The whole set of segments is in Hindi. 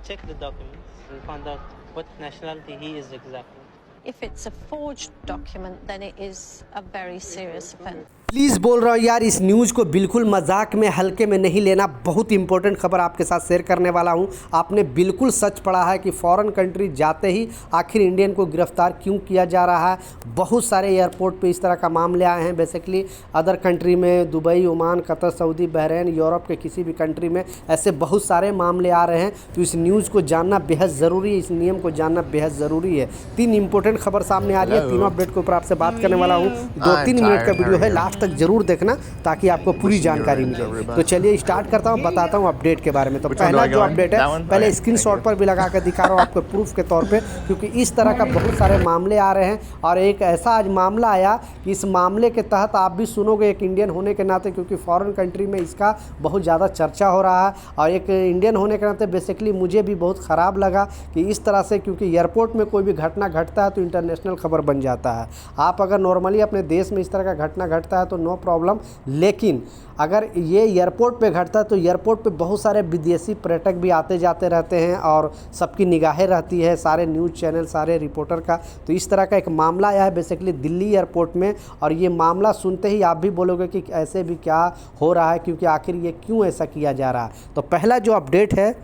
checked the documents and found out what nationality he is exactly. If it's a forged document, then it is a very serious offence. Please बोल रहा हूँ यार, इस न्यूज़ को बिल्कुल मजाक में हल्के में नहीं लेना। बहुत इंपॉर्टेंट खबर आपके साथ शेयर करने वाला हूँ। आपने बिल्कुल सच पढ़ा है कि फॉरेन कंट्री जाते ही आखिर इंडियन को गिरफ्तार क्यों किया जा रहा है। बहुत सारे एयरपोर्ट पे इस तरह का मामले आए हैं। बेसिकली अदर कंट्री में Dubai, Oman, Qatar, Saudi, Bahrain, Europe के किसी भी कंट्री में ऐसे बहुत सारे मामले आ रहे हैं। तो इस न्यूज़ को जानना बेहद ज़रूरी है, इस नियम को जानना बेहद ज़रूरी है। 3 इंपॉर्टेंट खबर सामने आ रही है, तीनों अपडेट के ऊपर आपसे बात करने वाला हूँ। 2-3 मिनट का वीडियो है, लास्ट तक जरूर देखना ताकि आपको पूरी जानकारी मिले। तो चलिए स्टार्ट करता हूँ, बताता हूँ अपडेट के बारे में। तो पहला जो अपडेट है, पहले स्क्रीनशॉट पर भी लगा कर दिखा रहा हूँ आपको प्रूफ के तौर पे, क्योंकि इस तरह का बहुत सारे मामले आ रहे हैं। और एक ऐसा आज मामला आया कि इस मामले के तहत आप भी सुनोगे एक इंडियन होने के नाते, क्योंकि फॉरेन कंट्री में इसका बहुत ज़्यादा चर्चा हो रहा है। और एक इंडियन होने के नाते बेसिकली मुझे भी बहुत ख़राब लगा कि इस तरह से, क्योंकि एयरपोर्ट में कोई भी घटना घटता है तो इंटरनेशनल खबर बन जाता है। आप अगर नॉर्मली अपने देश में इस तरह का घटना घटता है तो नो प्रॉब्लम, लेकिन अगर ये एयरपोर्ट पे घटता है तो एयरपोर्ट पे बहुत सारे विदेशी पर्यटक भी आते जाते रहते हैं और सबकी निगाहें रहती है, सारे न्यूज़ चैनल, सारे रिपोर्टर का। तो इस तरह का एक मामला आया है बेसिकली दिल्ली एयरपोर्ट में। और ये मामला सुनते ही आप भी बोलोगे कि ऐसे भी क्या हो रहा है, क्योंकि आखिर ये क्यों ऐसा किया जा रहा है। तो पहला जो अपडेट है,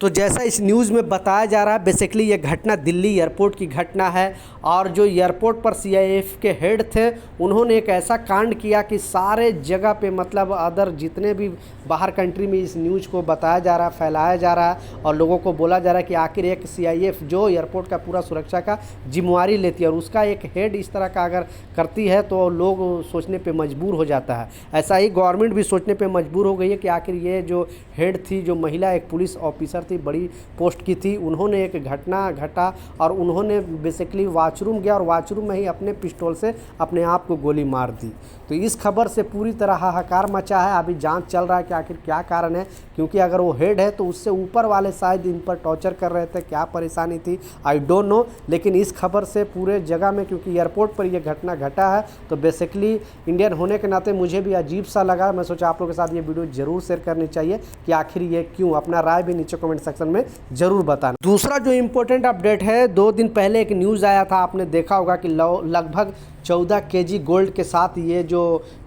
तो जैसा इस न्यूज़ में बताया जा रहा है, बेसिकली ये घटना दिल्ली एयरपोर्ट की घटना है। और जो एयरपोर्ट पर सीआईएफ के हेड थे, उन्होंने एक ऐसा कांड किया कि सारे जगह पे, मतलब अदर जितने भी बाहर कंट्री में इस न्यूज़ को बताया जा रहा है, फैलाया जा रहा है और लोगों को बोला जा रहा है कि आखिर एक सीआईएफ जो एयरपोर्ट का पूरा सुरक्षा का जिम्मेवारी लेती है और उसका एक हेड इस तरह का अगर करती है तो लोग सोचने पर मजबूर हो जाता है। ऐसा ही गवर्नमेंट भी सोचने पर मजबूर हो गई है कि आखिर ये जो हेड थी, जो महिला एक पुलिस ऑफिसर थी, बड़ी पोस्ट की थी, उन्होंने एक घटना घटा और उन्होंने बेसिकली वॉशरूम गया और वॉशरूम में ही अपने पिस्तौल से अपने आप को गोली मार दी। तो इस खबर से पूरी तरह हाहाकार मचा है। अभी जांच चल रहा है कि आखिर क्या कारण है, क्योंकि अगर वो हेड है तो उससे ऊपर वाले शायद इन पर टॉर्चर कर रहे थे, क्या परेशानी थी आई डोंट नो। लेकिन इस खबर से पूरे जगह में, क्योंकि एयरपोर्ट पर यह घटना घटा है, तो बेसिकली इंडियन होने के नाते मुझे भी अजीब सा लगा। मैं सोचा आप लोगों के साथ ये वीडियो जरूर शेयर करनी चाहिए कि आखिर ये क्यों। अपना राय भी नीचे कमेंट सेक्शन में जरूर बताना। दूसरा जो इम्पोर्टेंट अपडेट है, 2 दिन पहले एक न्यूज़ आया था, आपने देखा होगा कि लगभग 14 केजी गोल्ड के साथ ये जो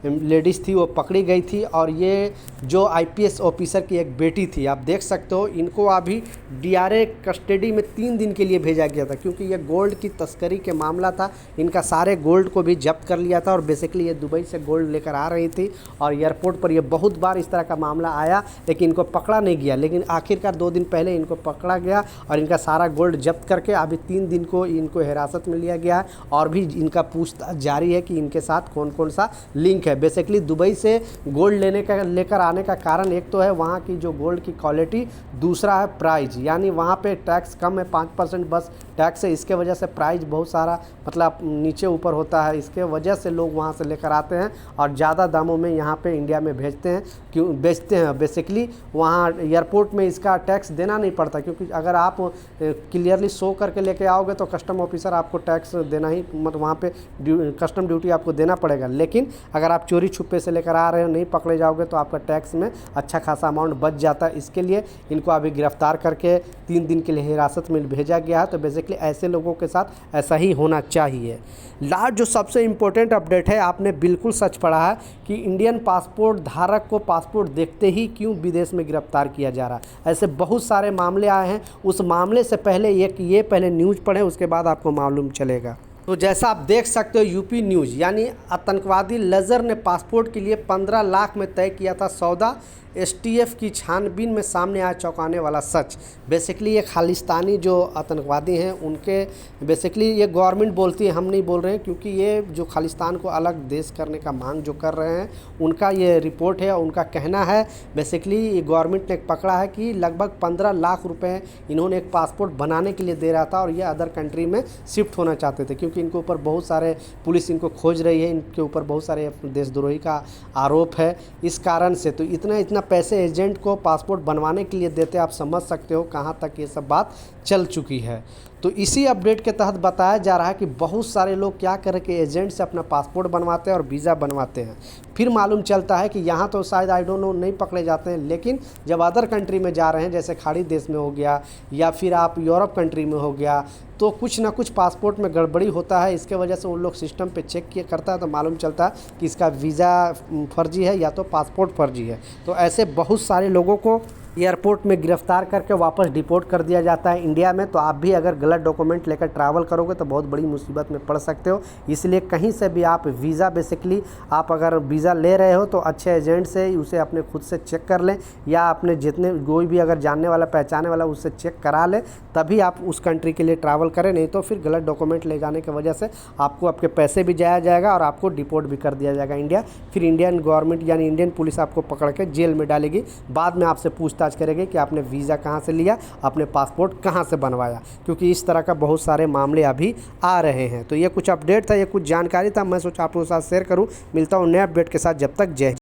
लेडीज़ थी वो पकड़ी गई थी। और ये जो आईपीएस ऑफिसर की एक बेटी थी, आप देख सकते हो, इनको अभी डीआरए कस्टडी में 3 दिन के लिए भेजा गया था, क्योंकि ये गोल्ड की तस्करी के मामला था। इनका सारे गोल्ड को भी जब्त कर लिया था और बेसिकली ये दुबई से गोल्ड लेकर आ रही थी और एयरपोर्ट पर ये बहुत बार इस तरह का मामला आया, लेकिन इनको पकड़ा नहीं गया। लेकिन आखिरकार 2 दिन पहले इनको पकड़ा गया और इनका सारा गोल्ड जब्त करके अभी 3 दिन को इनको हिरासत में लिया गया है और भी इनका पूछताछ जारी है कि इनके साथ कौन कौन सा लिंक है। बेसिकली दुबई से गोल्ड लेकर आने का कारण एक तो है वहाँ की जो गोल्ड की क्वालिटी, दूसरा है प्राइस, यानी वहाँ पे टैक्स कम है, 5% बस टैक्स है। इसके वजह से प्राइस बहुत सारा मतलब नीचे ऊपर होता है, इसके वजह से लोग वहाँ से लेकर आते हैं और ज़्यादा दामों में यहाँ पे इंडिया में बेचते हैं। बेसिकली वहाँ एयरपोर्ट में इसका टैक्स देना नहीं पड़ता, क्योंकि अगर आप क्लियरली शो करके लेके आओगे तो कस्टम ऑफिसर आपको टैक्स देना ही, मतलब वहाँ पे कस्टम ड्यूटी आपको देना पड़ेगा। लेकिन अगर आप चोरी छुपे से लेकर आ रहे हो, नहीं पकड़े जाओगे तो आपका टैक्स में अच्छा खासा अमाउंट बच जाता है। इसके लिए इनको अभी गिरफ्तार करके 3 दिन के लिए हिरासत में भेजा गया है। तो बेसिकली ऐसे लोगों के साथ ऐसा ही होना चाहिए। लास्ट जो सबसे इम्पोर्टेंट अपडेट है, आपने बिल्कुल सच पढ़ा है कि इंडियन पासपोर्ट धारक को पासपोर्ट देखते ही क्यों विदेश में गिरफ्तार किया जा रहा है। ऐसे बहुत सारे मामले आए हैं। उस मामले से पहले ये पहले न्यूज़ पढ़ें, उसके बाद आपको मालूम चलेगा। तो जैसा आप देख सकते हो, यूपी न्यूज़ यानी आतंकवादी लजर ने पासपोर्ट के लिए 15 लाख में तय किया था सौदा। एसटीएफ की छानबीन में सामने आया चौंकाने वाला सच। बेसिकली ये खालिस्तानी जो आतंकवादी हैं उनके, बेसिकली ये गवर्नमेंट बोलती है, हम नहीं बोल रहे हैं, क्योंकि ये जो खालिस्तान को अलग देश करने का मांग जो कर रहे हैं, उनका ये रिपोर्ट है, उनका कहना है। बेसिकली गवर्नमेंट ने पकड़ा है कि लगभग 15 लाख रुपए इन्होंने एक पासपोर्ट बनाने के लिए दे रहा था और ये अदर कंट्री में शिफ्ट होना चाहते थे, क्योंकि क्योंकि इनके ऊपर बहुत सारे पुलिस इनको खोज रही है, इनके ऊपर बहुत सारे देशद्रोही का आरोप है। इस कारण से तो इतना पैसे एजेंट को पासपोर्ट बनवाने के लिए देते, आप समझ सकते हो कहाँ तक ये सब बात चल चुकी है। तो इसी अपडेट के तहत बताया जा रहा है कि बहुत सारे लोग क्या कर के एजेंट से अपना पासपोर्ट बनवाते हैं और वीज़ा बनवाते हैं। फिर मालूम चलता है कि यहाँ तो शायद आई डोंट नो नहीं पकड़े जाते हैं, लेकिन जब अदर कंट्री में जा रहे हैं, जैसे खाड़ी देश में हो गया या फिर आप यूरोप कंट्री में हो गया, तो कुछ ना कुछ पासपोर्ट में गड़बड़ी होता है। इसके वजह से उन लोग सिस्टम पे चेक किया करता है तो मालूम चलता है कि इसका वीज़ा फर्जी है या तो पासपोर्ट फर्जी है। तो ऐसे बहुत सारे लोगों को एयरपोर्ट में गिरफ्तार करके वापस डिपोर्ट कर दिया जाता है इंडिया में। तो आप भी अगर गलत डॉक्यूमेंट लेकर ट्रैवल करोगे तो बहुत बड़ी मुसीबत में पड़ सकते हो। इसलिए कहीं से भी आप वीज़ा बेसिकली आप अगर वीज़ा ले रहे हो तो अच्छे एजेंट से उसे अपने खुद से चेक कर लें, या अपने जितने कोई भी अगर जानने वाला पहचाने वाला उससे चेक करा लें, तभी आप उस कंट्री के लिए ट्रैवल करें। नहीं तो फिर गलत डॉक्यूमेंट ले जाने की वजह से आपको आपके पैसे भी जाया जाएगा और आपको डिपोर्ट भी कर दिया जाएगा इंडिया। फिर इंडियन गवर्नमेंट यानी इंडियन पुलिस आपको पकड़ के जेल में डालेगी। बाद में आपसे पूछताछ करेंगे कि आपने वीज़ा कहाँ से लिया, आपने पासपोर्ट कहाँ से बनवाया, क्योंकि इस तरह का बहुत सारे मामले अभी आ रहे हैं। तो ये कुछ अपडेट था, ये कुछ जानकारी था, मैं सोचा आप लोगों के साथ शेयर करूँ। मिलता हूँ नए अपडेट के साथ, जब तक जय।